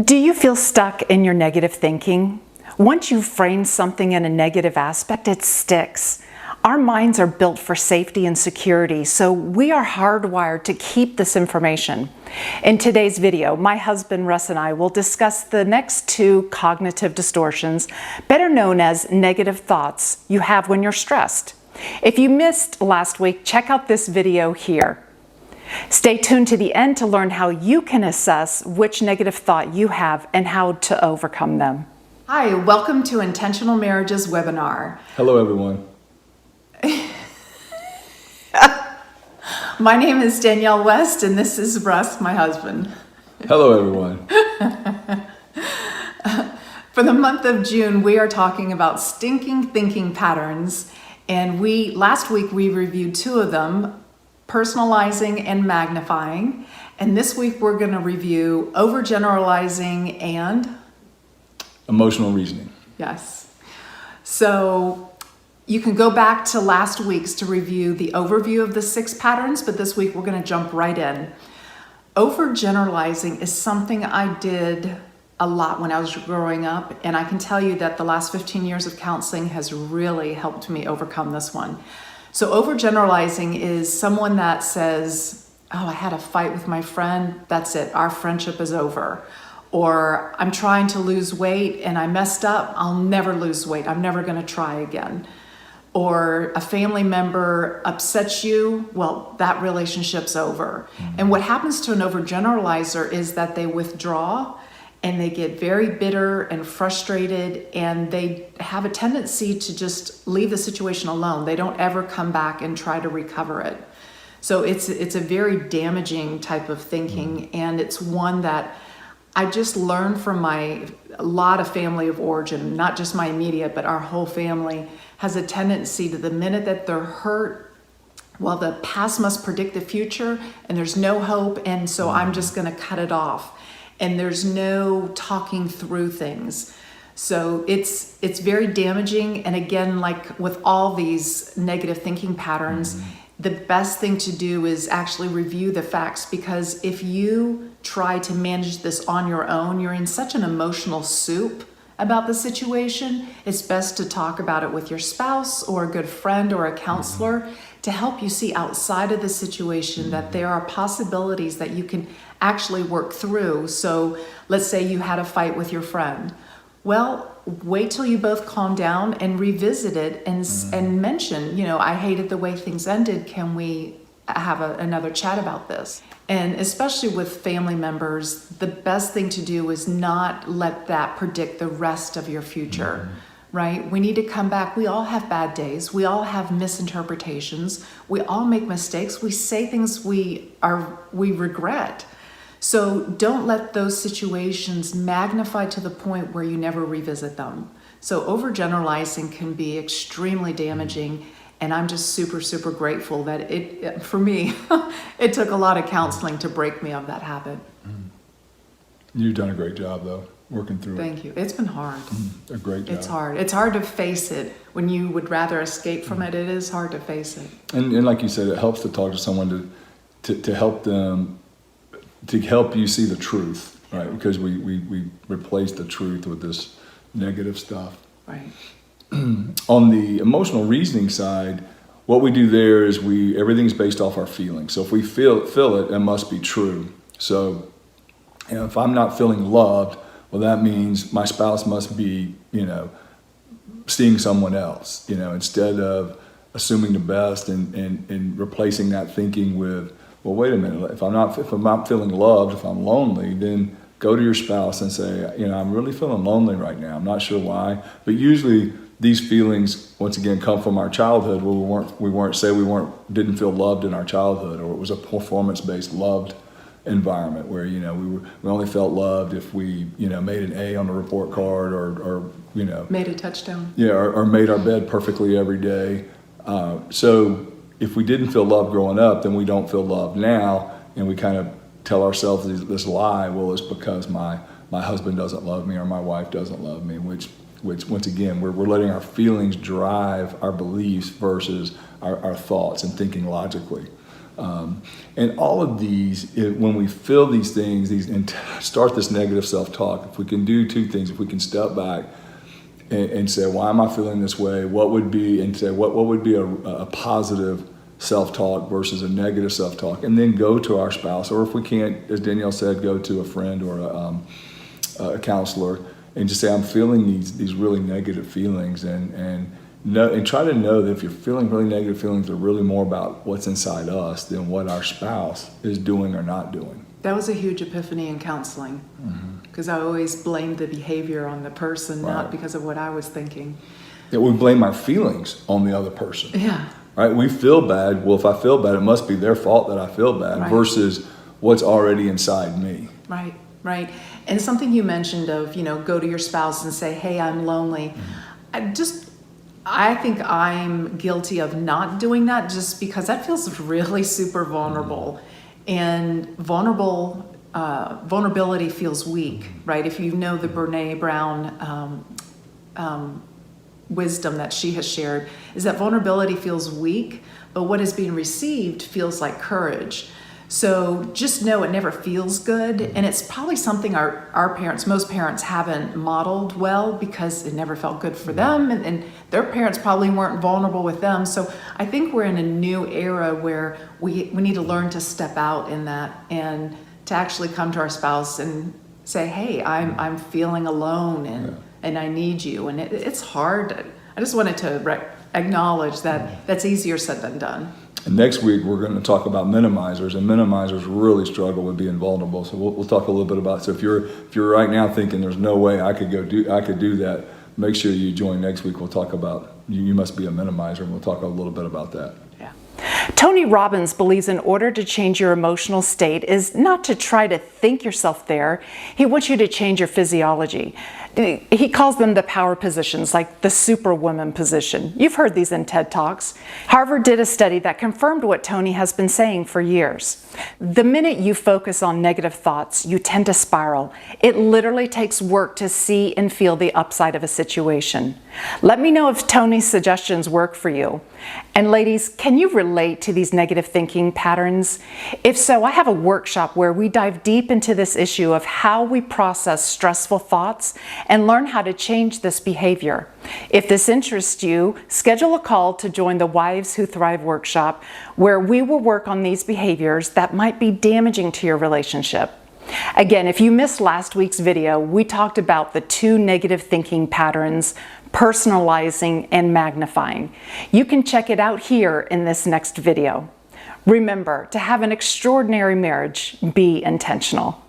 Do you feel stuck in your negative thinking? Once you frame something in a negative aspect, it sticks. Our minds are built for safety and security, so we are hardwired to keep this information. In today's video, my husband Russ and I will discuss the next two cognitive distortions, better known as negative thoughts, you have when you're stressed. If you missed last week, check out this video here. Stay tuned to the end to learn how you can assess which negative thought you have and how to overcome them. Hi, welcome to Intentional Marriages webinar. Hello, everyone. My name is Danielle West, and this is Russ, my husband. Hello, everyone. For the month of June, we are talking about stinking thinking patterns, and last week we reviewed two of them, personalizing and magnifying, and this week we're going to review overgeneralizing and emotional reasoning. Yes. So you can go back to last week's to review the overview of the 6 patterns, but this week we're going to jump right in. Overgeneralizing is something I did a lot when I was growing up, and I can tell you that the last 15 years of counseling has really helped me overcome this one. So overgeneralizing is someone that says, oh, I had a fight with my friend, that's it, our friendship is over. Or I'm trying to lose weight and I messed up, I'll never lose weight, I'm never gonna try again. Or a family member upsets you, well, that relationship's over. And what happens to an overgeneralizer is that they withdraw and they get very bitter and frustrated, and they have a tendency to just leave the situation alone. They don't ever come back and try to recover it. So it's a very damaging type of thinking, and it's one that I just learned from a lot of family of origin, not just my immediate, but our whole family has a tendency to, the minute that they're hurt, well, the past must predict the future, and there's no hope, and so I'm just gonna cut it off. And there's no talking through things. So it's very damaging. And again, like with all these negative thinking patterns, the best thing to do is actually review the facts, because if you try to manage this on your own, you're in such an emotional soup about the situation. It's best to talk about it with your spouse or a good friend or a counselor to help you see outside of the situation that there are possibilities that you can actually work through. So let's say you had a fight with your friend. Well, wait till you both calm down and revisit it and mention, I hated the way things ended. Can we have another chat about this? And especially with family members, the best thing to do is not let that predict the rest of your future. Right? We need to come back. We all have bad days. We all have misinterpretations. We all make mistakes. We say things we regret. So don't let those situations magnify to the point where you never revisit them. So overgeneralizing can be extremely damaging, and I'm just super, super grateful that for me, it took a lot of counseling to break me of that habit. You've done a great job, though, working through it. Thank you. It's been hard. A great job. It's hard. It's hard to face it. When you would rather escape from it, it is hard to face it. And like you said, it helps to talk to someone to help them, to help you see the truth, right? Because we replace the truth with this negative stuff. Right. On the emotional reasoning side, what we do there is everything's based off our feelings. So if we feel it, it must be true. So if I'm not feeling loved, well, that means my spouse must be, seeing someone else, instead of assuming the best and replacing that thinking with, well, wait a minute, if I'm not feeling loved, if I'm lonely, then go to your spouse and say, I'm really feeling lonely right now. I'm not sure why, but usually these feelings, once again, come from our childhood, where we didn't feel loved in our childhood, or it was a performance-based loved environment where we only felt loved if we made an A on the report card or made a touchdown. Yeah, or made our bed perfectly every day. So if we didn't feel loved growing up, then we don't feel loved now, and we kind of tell ourselves this lie. Well, it's because my husband doesn't love me or my wife doesn't love me, which once again we're letting our feelings drive our beliefs versus our thoughts and thinking logically. And all of these, when we feel these things, and start this negative self-talk, if we can do two things, if we can step back and say, why am I feeling this way? What would be a positive self-talk versus a negative self-talk? And then go to our spouse, or if we can't, as Danielle said, go to a friend or a counselor and just say, I'm feeling these really negative feelings, and try to know that if you're feeling really negative feelings, they're really more about what's inside us than what our spouse is doing or not doing. That was a huge epiphany in counseling, because I always blamed the behavior on the person, not because of what I was thinking. Yeah, we blame our feelings on the other person. Yeah. Right? We feel bad. Well, if I feel bad, it must be their fault that I feel bad, versus what's already inside me. Right, right. And something you mentioned of, go to your spouse and say, hey, I'm lonely. I think I'm guilty of not doing that, just because that feels really super vulnerable. And vulnerability feels weak, right? If you know the Brene Brown wisdom that she has shared, is that vulnerability feels weak, but what is being received feels like courage. So just know it never feels good, and it's probably something our parents, most parents, haven't modeled well, because it never felt good for them, and their parents probably weren't vulnerable with them. So I think we're in a new era where we need to learn to step out in that, and to actually come to our spouse and say, hey, I'm feeling alone, and I need you. And it's hard. I just wanted to acknowledge that that's easier said than done. And next week, we're going to talk about minimizers, and minimizers really struggle with being vulnerable. So we'll talk a little bit about it. So if you're right now thinking there's no way I could do that, make sure you join next week. We'll talk about you must be a minimizer, and we'll talk a little bit about that. Yeah. Tony Robbins believes in order to change your emotional state is not to try to think yourself there. He wants you to change your physiology. He calls them the power positions, like the superwoman position. You've heard these in TED Talks. Harvard did a study that confirmed what Tony has been saying for years. The minute you focus on negative thoughts, you tend to spiral. It literally takes work to see and feel the upside of a situation. Let me know if Tony's suggestions work for you. And ladies, can you relate to these negative thinking patterns? If so, I have a workshop where we dive deep into this issue of how we process stressful thoughts and learn how to change this behavior. If this interests you, schedule a call to join the Wives Who Thrive workshop, where we will work on these behaviors that might be damaging to your relationship. Again, if you missed last week's video, we talked about the two negative thinking patterns: personalizing and magnifying. You can check it out here in this next video. Remember, to have an extraordinary marriage, be intentional.